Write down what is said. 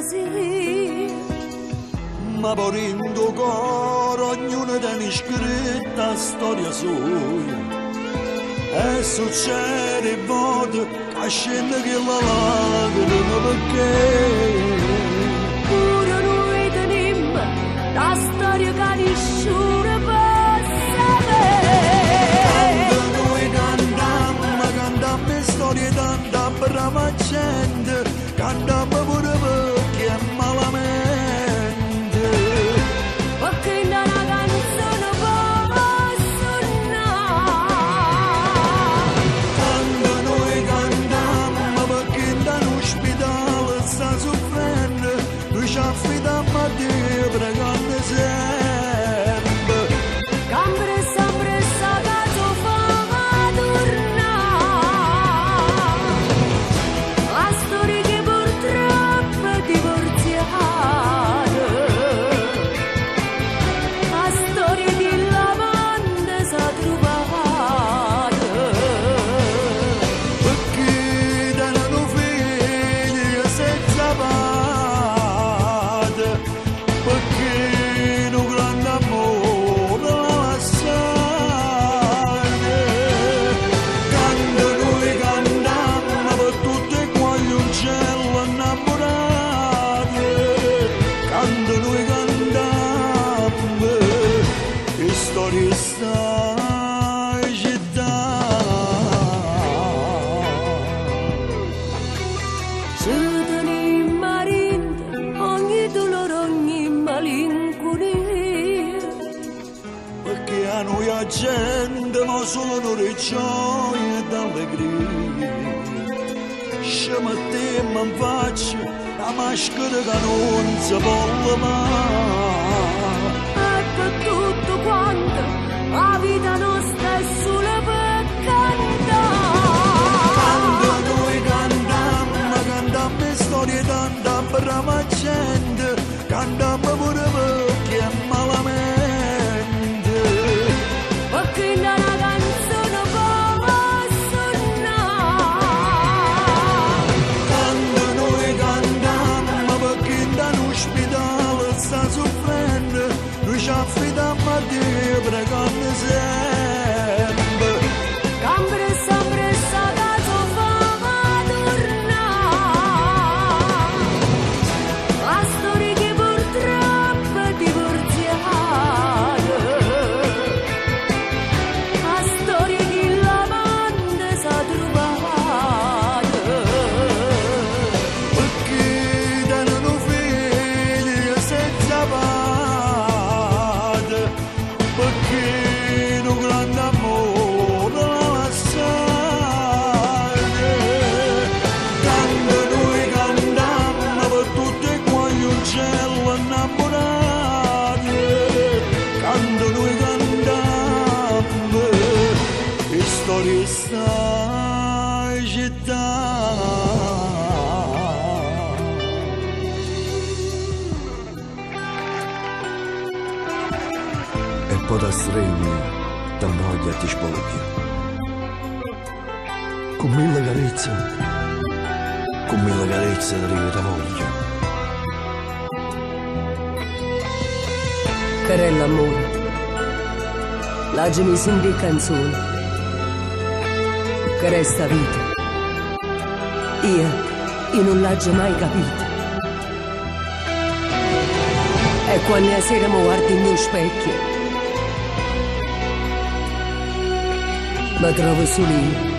sì. Ma porendo coro ognuno tiene scritta storia sua. E succede il voto che scende che la lacrima perché Pure noi teniamo la storia che nessuno può sapere. quando noi cantiamo storie tanta brava gente, cantiamo pure perché è malamente. Perché da una canzone può suonare. Quando noi cantiamo perché da un ospedale sta soffrendo, noi ci affidiamo a Dio pregando sempre. Sempre, sempre sta casa fa tornare. La storia che purtroppo è divorziata. La storia di lavanda s'è trovata. Perché danno figli senza padre, perché un grande amore la lasciate. Quando noi cantiamo per tutti quegli uccelli innamorati, quando noi cantiamo che storie sta agitando. Se tenim marinde ogni dolore, ogni malinconia. Perché a noi la gente ma sono le gioie ed allegrie. Ci mettiamo in faccia la maschera che non si può mai. E per tutto quanto la vita nostra è solo per cantare. Quando noi cantiamo storie tanta brava gente, cantiamo pure perché è malamente. Perché da una canzone può suonare. Quando noi cantiamo perché da un ospedale sta soffrendo, noi ci affidiamo a Dio pregando sempre. Sempre, sempre sta casa fa tornare. La storia che purtroppo è divorziata. La storia di lavanda s'è trovata. Perché danno figli senza padre, perché un grande amore la lasciate. Quando noi cantiamo per tutti quegli uccelli innamorati, quando noi cantiamo che storie sta agitando. E poi da stregni, da voglia ti spoglia. Con mille carezze arriva da voglia. Carella amore, laggimi sempre canzoni, che resta vita. Io non l'aggio mai capita. E quando a sera mi guardo in mio specchio, mi trovo solino.